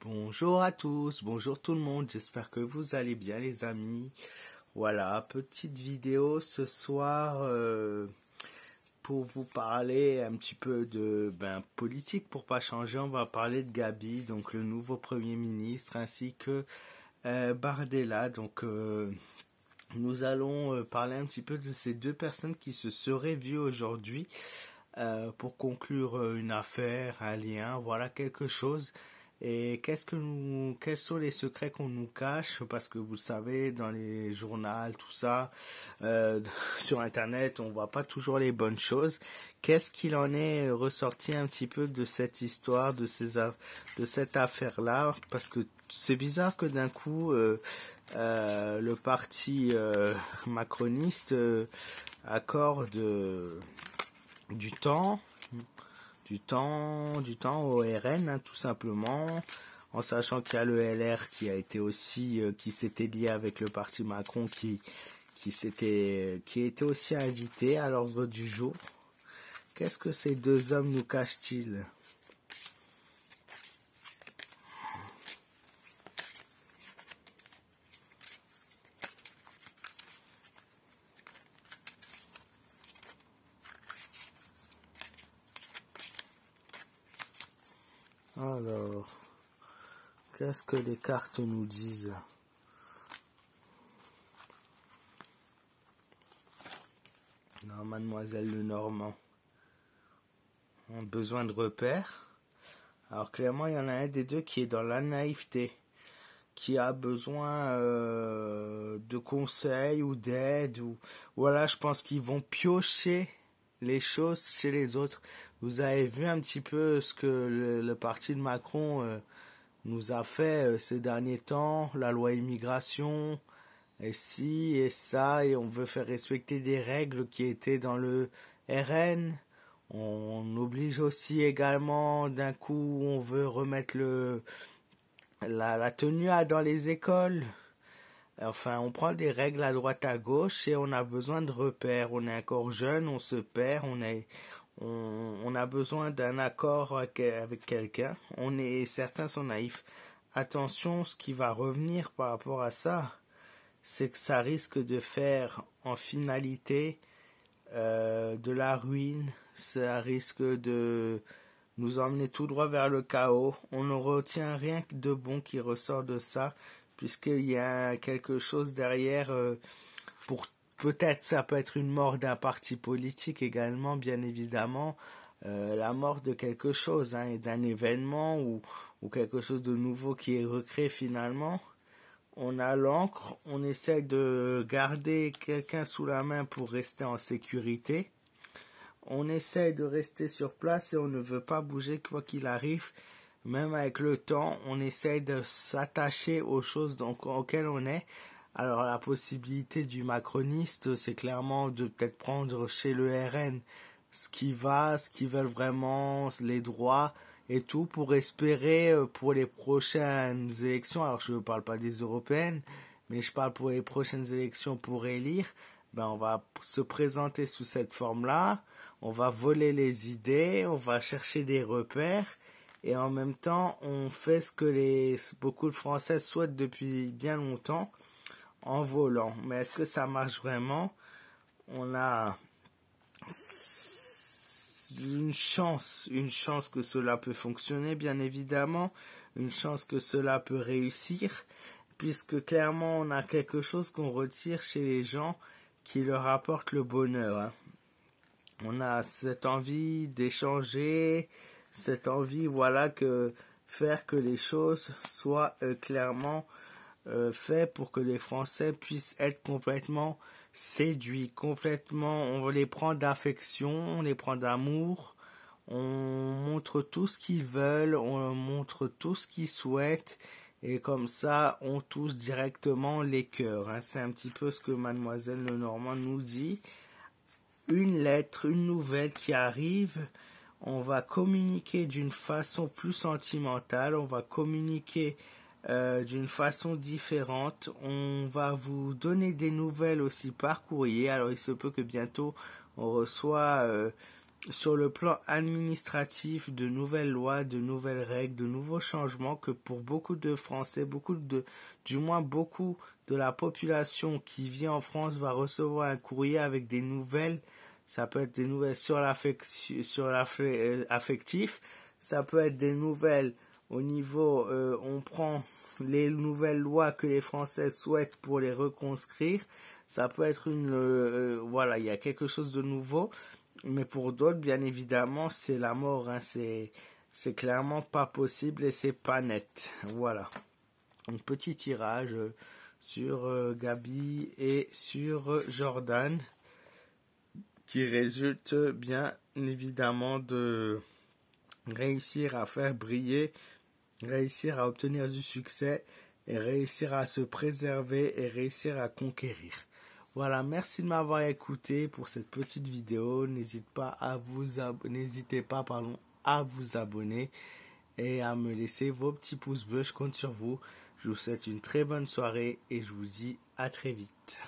Bonjour à tous, bonjour tout le monde, j'espère que vous allez bien les amis. Voilà, petite vidéo ce soir pour vous parler un petit peu de politique pour pas changer. On va parler de Gabi, donc le nouveau Premier ministre, ainsi que Bardella. Donc nous allons parler un petit peu de ces deux personnes qui se seraient vues aujourd'hui pour conclure une affaire, un lien, voilà quelque chose. Et quels sont les secrets qu'on nous cache? Parce que vous le savez, dans les journaux, tout ça, sur Internet, on voit pas toujours les bonnes choses. Qu'est-ce qu'il en est ressorti un petit peu de cette histoire, de cette affaire-là? Parce que c'est bizarre que d'un coup, le parti macroniste accorde du temps au RN, hein, tout simplement, en sachant qu'il y a le LR qui a été aussi, qui s'était lié avec le parti Macron, qui était aussi invité à l'ordre du jour. Qu'est-ce que ces deux hommes nous cachent-ils? Alors, qu'est-ce que les cartes nous disent? Non, mademoiselle Lenormand. On a besoin de repères. Alors clairement, il y en a un des deux qui est dans la naïveté, qui a besoin de conseils ou d'aide, ou voilà, je pense qu'ils vont piocher les choses chez les autres. Vous avez vu un petit peu ce que le parti de Macron nous a fait ces derniers temps, la loi immigration, et ci et ça, et on veut faire respecter des règles qui étaient dans le RN. On oblige aussi également, d'un coup, on veut remettre la tenue dans les écoles. Enfin, on prend des règles à droite à gauche et on a besoin de repères. On est encore jeune, on se perd, on a besoin d'un accord avec quelqu'un. Certains sont naïfs. Attention, ce qui va revenir par rapport à ça, c'est que ça risque de faire en finalité de la ruine. Ça risque de nous emmener tout droit vers le chaos. On ne retient rien que de bon qui ressort de ça, puisqu'il y a quelque chose derrière. Peut-être ça peut être une mort d'un parti politique également, bien évidemment, la mort de quelque chose, hein, d'un événement ou quelque chose de nouveau qui est recréé finalement. On a l'encre, on essaie de garder quelqu'un sous la main pour rester en sécurité. On essaie de rester sur place et on ne veut pas bouger quoi qu'il arrive. Même avec le temps, on essaie de s'attacher aux choses auxquelles on est. Alors la possibilité du macroniste, c'est clairement de peut-être prendre chez le RN ce qui va, ce qu'ils veulent vraiment, les droits et tout, pour espérer pour les prochaines élections. Alors je ne parle pas des européennes, mais je parle pour les prochaines élections pour élire. On va se présenter sous cette forme-là, on va voler les idées, on va chercher des repères, et en même temps, on fait ce que beaucoup de Français souhaitent depuis bien longtemps, en volant. Mais est-ce que ça marche vraiment? On a une chance que cela peut fonctionner, bien évidemment, une chance que cela peut réussir, puisque clairement, on a quelque chose qu'on retire chez les gens qui leur apporte le bonheur, hein. On a cette envie d'échanger, cette envie, voilà, faire que les choses soient clairement faites pour que les Français puissent être complètement séduits, complètement, on les prend d'affection, on les prend d'amour, on montre tout ce qu'ils veulent, on montre tout ce qu'ils souhaitent, et comme ça, on touche directement les cœurs, hein. C'est un petit peu ce que mademoiselle Lenormand nous dit. Une lettre, une nouvelle qui arrive, on va communiquer d'une façon plus sentimentale, on va communiquer d'une façon différente, on va vous donner des nouvelles aussi par courrier. Alors il se peut que bientôt on reçoit sur le plan administratif, de nouvelles lois, de nouvelles règles, de nouveaux changements que pour beaucoup de Français, du moins beaucoup de la population qui vit en France va recevoir un courrier avec des nouvelles. Ça peut être des nouvelles sur l'affectif, ça peut être des nouvelles au niveau, on prend les nouvelles lois que les Français souhaitent pour les reconstruire. Ça peut être voilà, il y a quelque chose de nouveau. Mais pour d'autres, bien évidemment, c'est la mort. Hein. C'est clairement pas possible et c'est pas net. Voilà. Un petit tirage sur Gabi et sur Jordan qui résulte bien évidemment de réussir à faire briller, réussir à obtenir du succès et réussir à se préserver et réussir à conquérir. Voilà, merci de m'avoir écouté pour cette petite vidéo. N'hésitez pas à vous abonner et à me laisser vos petits pouces bleus. Je compte sur vous. Je vous souhaite une très bonne soirée et je vous dis à très vite.